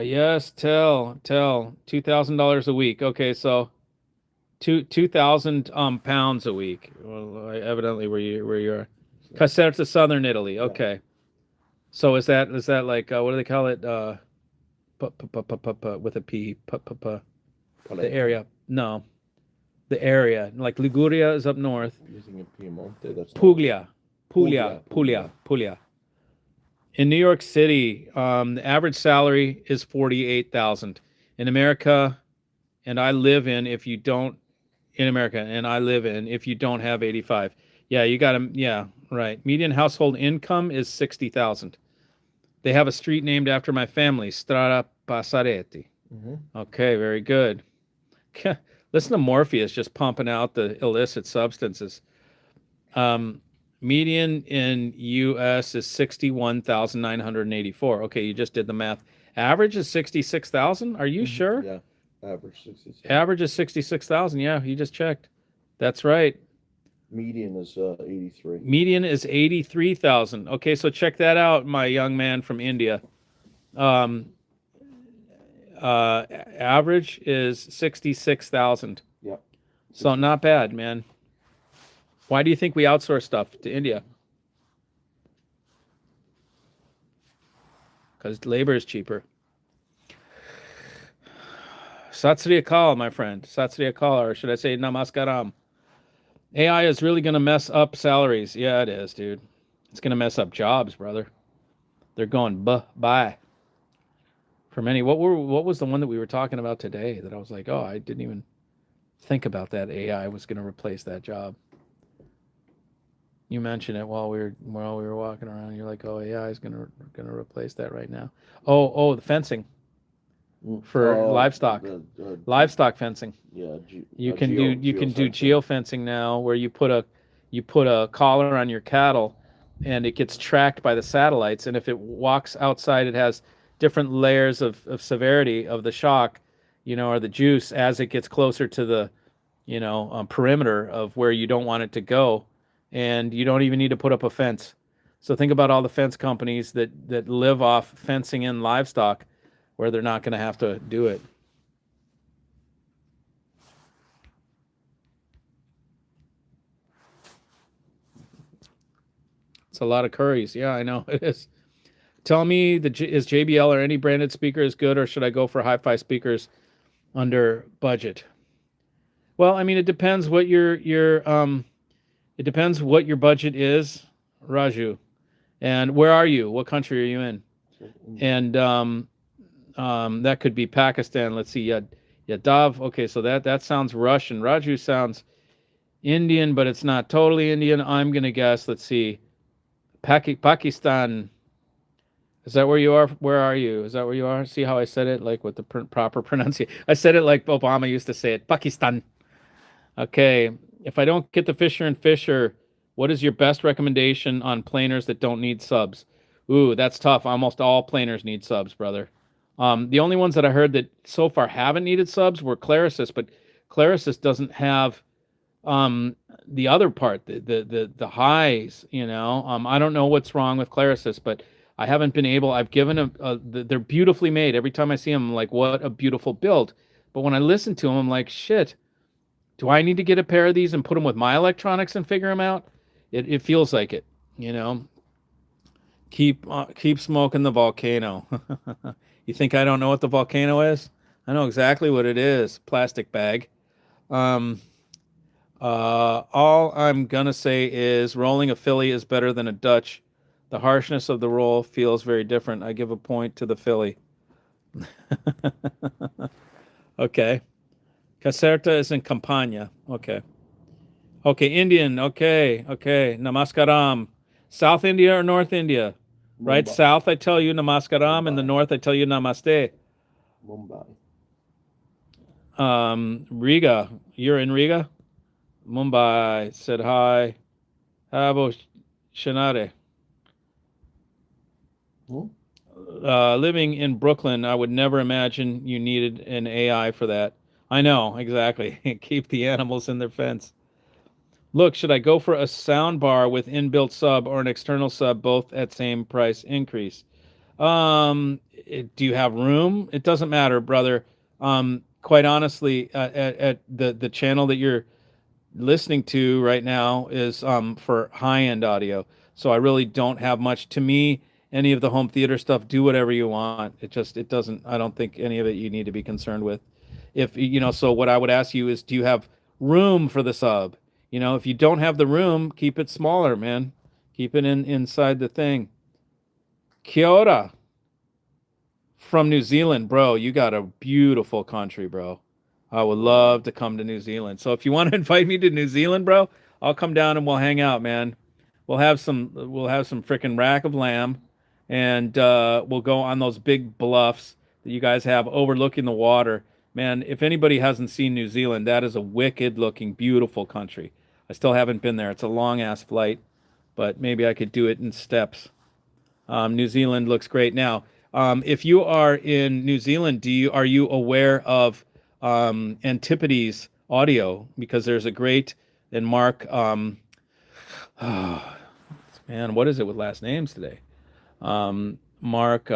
Yes, tell. $2,000 a week. Okay, so 2,000 pounds a week. Well, evidently where you are. Caserta, southern Italy. Okay. So is that like what do they call it? With a P. The area. No. The area. Like Liguria is up north. Using a Piemonte. That's Puglia. Puglia. In New York City, the average salary is 48,000. In America, and I live in if you don't have 85. Yeah, you got to, yeah, right. Median household income is 60,000. They have a street named after my family, Strada Passaretti. Okay, very good. Listen to Morpheus just pumping out the illicit substances. Median in U.S. is 61,984. Okay, you just did the math. Average is 66,000. Are you sure? Yeah, average 66. Average is 66,000. Yeah, you just checked. That's right. Median is 83. Median is 83,000. Okay, so check that out, my young man from India. Average is 66,000. Yep. So not bad, man. Why do you think we outsource stuff to India? Because labor is cheaper. Sat Sri Akal, my friend. Sat Sri Akal, or should I say Namaskaram. AI is really going to mess up salaries. Yeah, it is, dude. It's going to mess up jobs, brother. They're going bye. For many, what was the one that we were talking about today that I was like, oh, I didn't even think about that AI was going to replace that job. You mentioned it while we were walking around. You're like, oh, AI is gonna replace that right now. Oh, the fencing for livestock, livestock fencing. Yeah, you can do geofencing now, where you put a collar on your cattle, and it gets tracked by the satellites. And if it walks outside, it has different layers of severity of the shock, or the juice as it gets closer to the, perimeter of where you don't want it to go. And you don't even need to put up a fence. So think about all the fence companies that live off fencing in livestock, where they're not going to have to do it. It's a lot of curries. Yeah, I know it is. Tell me, is JBL or any branded speaker is good, or should I go for hi-fi speakers under budget? Well, I mean, it depends what it depends what your budget is, Raju, and where are you? What country are you in? And that could be Pakistan. Let's see, Yadav. Okay, so that sounds Russian. Raju sounds Indian, but it's not totally Indian. I'm gonna guess. Let's see, Pakistan. Is that where you are? Where are you? Is that where you are? See how I said it, like with the proper pronunciation. I said it like Obama used to say it. Pakistan. Okay. If I don't get the Fisher & Fisher, what is your best recommendation on planers that don't need subs? Ooh, that's tough. Almost all planers need subs, brother. The only ones that I heard that so far haven't needed subs were Clarisys, but Clarisys doesn't have the other part, the highs. I don't know what's wrong with Clarisys, but I haven't been able. I've given them. They're beautifully made. Every time I see them, I'm like, what a beautiful build. But when I listen to them, I'm like, shit. Do I need to get a pair of these and put them with my electronics and figure them out? It feels like it, Keep smoking the volcano. You think I don't know what the volcano is? I know exactly what it is. Plastic bag. All I'm gonna say is rolling a Philly is better than a Dutch. The harshness of the roll feels very different. I give a point to the Philly. Okay. Caserta is in Campania. Okay. Indian. Okay. Namaskaram. South India or North India? Mumbai. Right? South, I tell you Namaskaram. In the north, I tell you Namaste. Mumbai. Riga. You're in Riga? Mumbai. Said hi. Habo Shanare. living in Brooklyn, I would never imagine you needed an AI for that. I know, exactly. Keep the animals in their fence. Look, should I go for a sound bar with inbuilt sub or an external sub, both at same price increase? Do you have room? It doesn't matter, brother. Quite honestly, at the channel that you're listening to right now is for high-end audio. So I really don't have much. To me, any of the home theater stuff, do whatever you want. It doesn't, I don't think any of it you need to be concerned with. If, so what I would ask you is, do you have room for the sub? If you don't have the room, keep it smaller, man. Keep it inside the thing. Kia ora from New Zealand, bro. You got a beautiful country, bro. I would love to come to New Zealand. So if you want to invite me to New Zealand, bro, I'll come down and we'll hang out, man. We'll have some freaking rack of lamb, and we'll go on those big bluffs that you guys have overlooking the water. Man, if anybody hasn't seen New Zealand, that is a wicked looking, beautiful country. I still haven't been there. It's a long ass flight, but maybe I could do it in steps. New Zealand looks great. Now, if you are in New Zealand, are you aware of Antipodes Audio? Because there's a great, and Mark, man, what is it with last names today? Mark,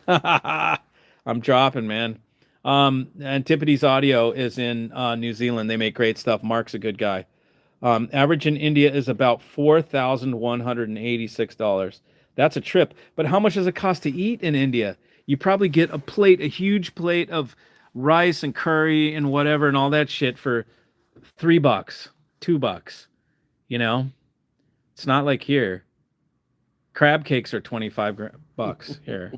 I'm dropping, man. Antipodes Audio is in New Zealand. They make great stuff. Mark's a good guy. Average in India is about $4,186. That's a trip. But how much does it cost to eat in India? You probably get a huge plate of rice and curry and whatever and all that shit for $3, $2. It's not like here. Crab cakes are 25 bucks here.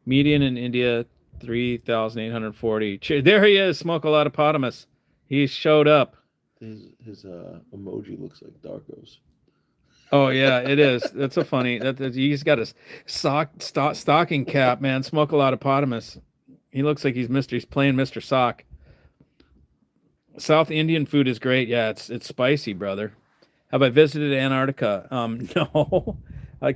Median in India 3,840. There he is, Smoke a lot of potamus. He showed up. His emoji looks like Darko's. Oh yeah, it is. That's a funny. He's got a stocking cap, man. Smoke a lot of potamus. He looks like he's playing Mr. Sock. South Indian food is great. Yeah, it's spicy, brother. Have I visited Antarctica? No.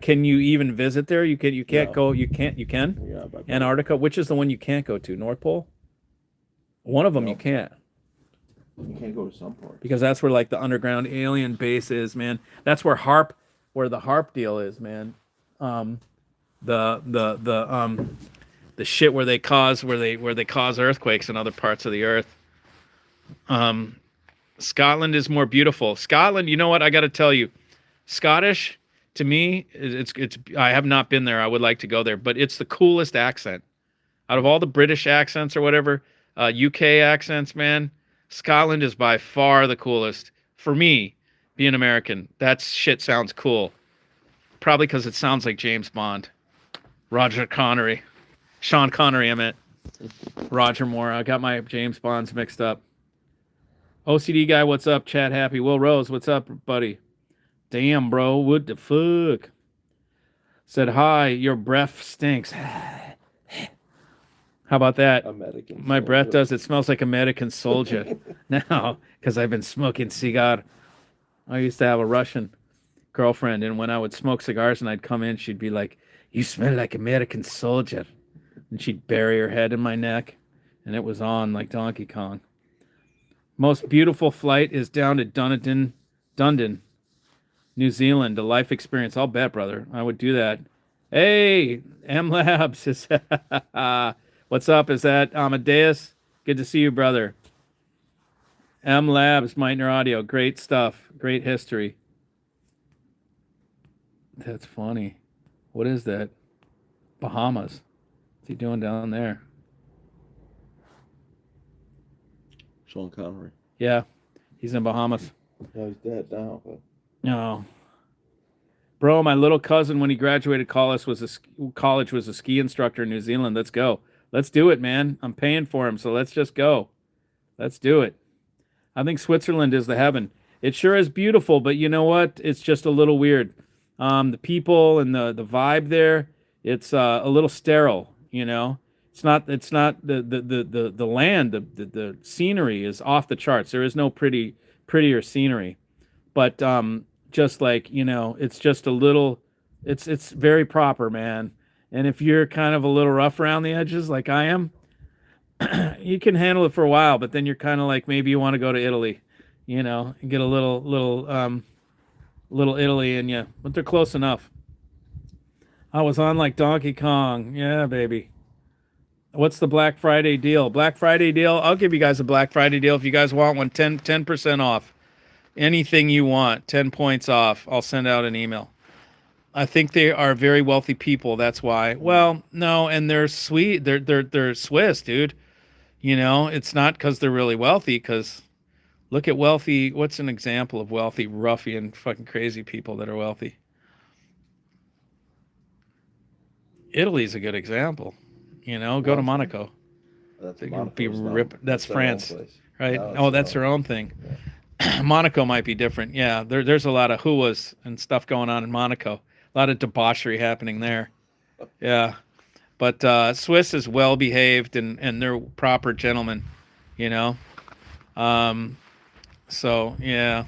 Can you even visit there? You can't go. You can. Yeah, Antarctica. Which is the one you can't go to? North Pole. One of them you can't. You can't go to some parts because that's where like the underground alien base is, man. That's where the HARP deal is, man. The shit where they cause earthquakes in other parts of the earth. Scotland is more beautiful. Scotland, you know what? I got to tell you, Scottish to me, it's. I have not been there. I would like to go there, but it's the coolest accent out of all the British accents or whatever, UK accents, man. Scotland is by far the coolest for me, being American. That shit sounds cool. Probably because it sounds like James Bond. Sean Connery, I meant. Roger Moore. I got my James Bonds mixed up. OCD guy, what's up? Chat happy. Will Rose, what's up, buddy? Damn, bro. What the fuck? Said, hi, your breath stinks. How about that? My breath does. It smells like American soldier now because I've been smoking cigar. I used to have a Russian girlfriend, and when I would smoke cigars and I'd come in, she'd be like, you smell like American soldier. And she'd bury her head in my neck, and it was on like Donkey Kong. Most beautiful flight is down to Dunedin, New Zealand. A life experience. I'll bet, brother. I would do that. Hey, M Labs is... What's up? Is that Amadeus? Good to see you, brother. M Labs, Meitner Audio. Great stuff. Great history. That's funny. What is that? Bahamas. What's he doing down there? Sean Connery. Yeah, he's in Bahamas. Yeah, he's dead now. But... No. Bro, my little cousin, when he graduated college, was a ski instructor in New Zealand. Let's go. Let's do it, man. I'm paying for him, so let's just go. Let's do it. I think Switzerland is the heaven. It sure is beautiful, but you know what? It's just a little weird. The people and the vibe there, it's a little sterile, you know? It's not the land, the scenery is off the charts. There is no prettier scenery. But just like, you know, it's just a little, it's very proper, man. And if you're kind of a little rough around the edges like I am, you can handle it for a while, but then you're kind of like, maybe you want to go to Italy, you know, and get a little Italy in you, but they're close enough. I was on like Donkey Kong. Yeah, baby. What's the Black Friday deal? Black Friday deal. I'll give you guys a Black Friday deal if you guys want one. 10% off. Anything you want, 10 points off. I'll send out an email. I think they are very wealthy people. That's why. Well, no, and they're sweet. They're Swiss, dude. You know, it's not because they're really wealthy. Because look at wealthy. What's an example of wealthy, ruffian, fucking crazy people that are wealthy? Italy's a good example. You know, go to Monaco. That's They can be Monaco's rip. not That's their own France, place. right? No, Oh, it's that's their their own thing. Yeah. Monaco might be different. Yeah, there's a lot of huas and stuff going on in Monaco. A lot of debauchery happening there. Yeah, but Swiss is well behaved and they're proper gentlemen. You know. So yeah.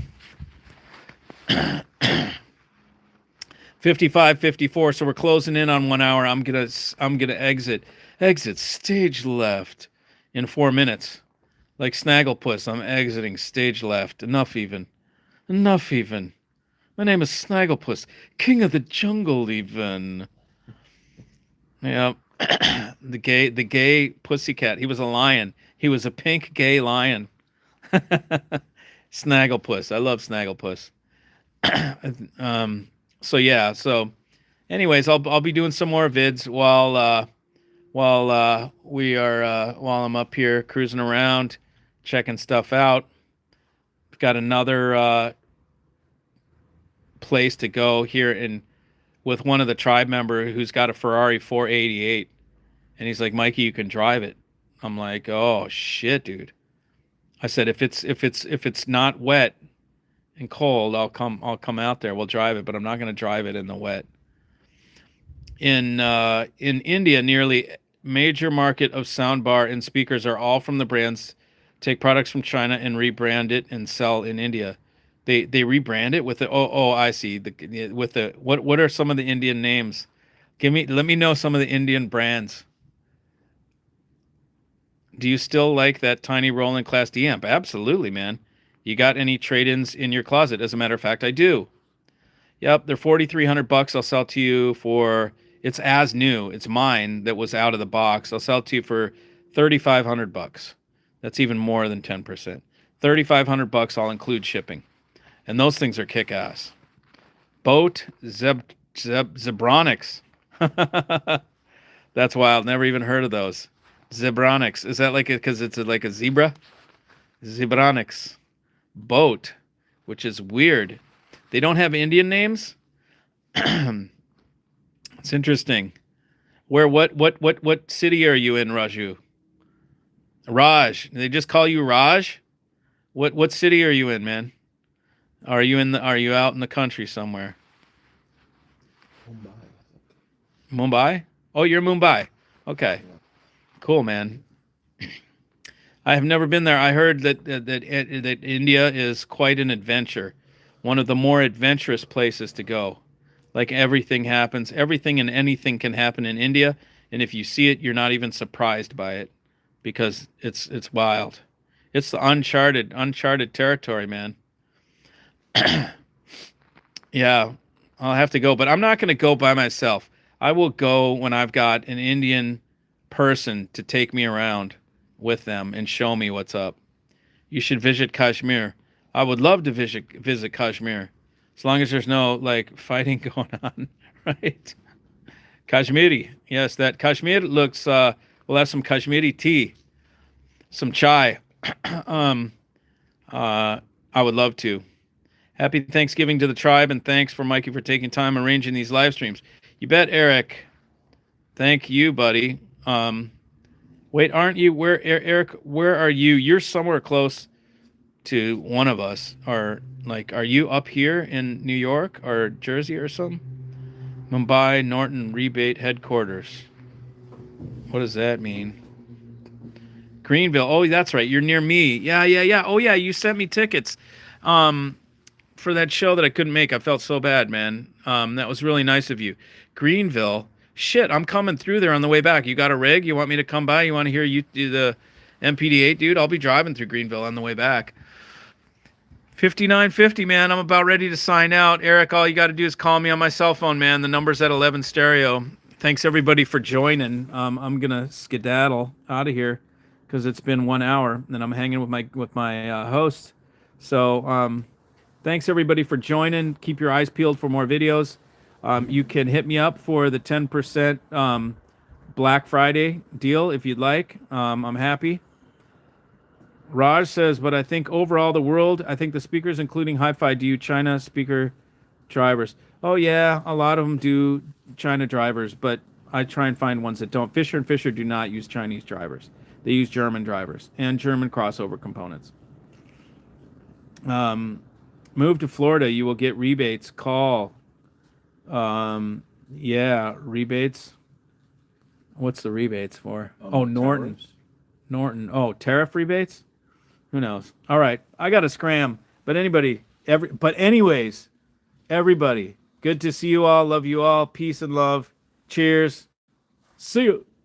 55:54. So we're closing in on 1 hour. I'm gonna exit stage left in 4 minutes. Like Snagglepuss, I'm exiting stage left. Enough even. My name is Snagglepuss, king of the jungle even. Yeah. the gay pussycat. He was a lion. He was a pink gay lion. Snagglepuss. I love Snagglepuss. So yeah, so anyways, I'll be doing some more vids while I'm up here cruising around, checking stuff out. Got another place to go here with one of the tribe member who's got a Ferrari 488, and he's like, Mikey, you can drive it. I'm like, oh shit, dude. I said, if it's not wet and cold, I'll come out there. We'll drive it, but I'm not going to drive it in the wet. In India, nearly major market of soundbar and speakers are all from the brands take products from China and rebrand it and sell in India. They rebrand it with the I see with the what are some of the Indian names? Let me know some of the Indian brands. Do you still like that tiny Roland Class D amp? Absolutely, man. You got any trade-ins in your closet? As a matter of fact, I do. Yep, they're $4,300. I'll sell to you for, it's as new. It's mine that was out of the box. I'll sell it to you for $3,500. That's even more than 10%. $3,500. I'll include shipping, and those things are kick-ass. Boat Zebronics. That's wild. Never even heard of those. Zebronics. Is that like because it's like a zebra? Zebronics. Boat, which is weird. They don't have Indian names. It's interesting. What city are you in, Raju? Raj. They just call you Raj? What city are you in, man? Are you out in the country somewhere? Mumbai? Oh, you're Mumbai. Okay. Cool, man. I have never been there. I heard that India is quite an adventure, one of the more adventurous places to go. Like everything and anything can happen in India, and if you see it, you're not even surprised by it, because it's wild. It's the uncharted territory, man. Yeah, I'll have to go, but I'm not going to go by myself. I will go when I've got an Indian person to take me around with them and show me what's up. You should visit Kashmir. I would love to visit Kashmir, as long as there's no like fighting going on, right? Kashmiri, yes, that Kashmir looks. We'll have some Kashmiri tea, some chai. I would love to. Happy Thanksgiving to the tribe, and thanks for Mikey for taking time arranging these live streams. You bet, Eric. Thank you, buddy. Wait, aren't you? Eric? Where are you? You're somewhere close to one of us. Or like, are you up here in New York or Jersey or something? Mumbai Norton Rebate Headquarters. What does that mean? Greenville. Oh, that's right. You're near me. Yeah. Oh, yeah. You sent me tickets. for that show that I couldn't make. I felt so bad, man. That was really nice of you. Greenville. Shit, I'm coming through there on the way back. You got a rig? You want me to come by? You want to hear you do the MPD8, dude? I'll be driving through Greenville on the way back. 5950, man. I'm about ready to sign out. Eric, all you got to do is call me on my cell phone, man. The number's at 11 stereo. Thanks everybody for joining. I'm gonna skedaddle out of here because it's been 1 hour and I'm hanging with my host. So thanks everybody for joining. Keep your eyes peeled for more videos. You can hit me up for the 10% Black Friday deal if you'd like. I'm happy. Raj says, but I think overall the world, I think the speakers, including Hi-Fi, do China speaker drivers. Oh yeah, a lot of them do China drivers, but I try and find ones that don't. Fisher & Fisher do not use Chinese drivers. They use German drivers and German crossover components. Move to Florida, you will get rebates. Call. Yeah, rebates. What's the rebates for? Oh, Norton. Towers. Norton. Oh, tariff rebates? Who knows? All right, I got to scram. But anyways, everybody, good to see you all. Love you all. Peace and love. Cheers. See you.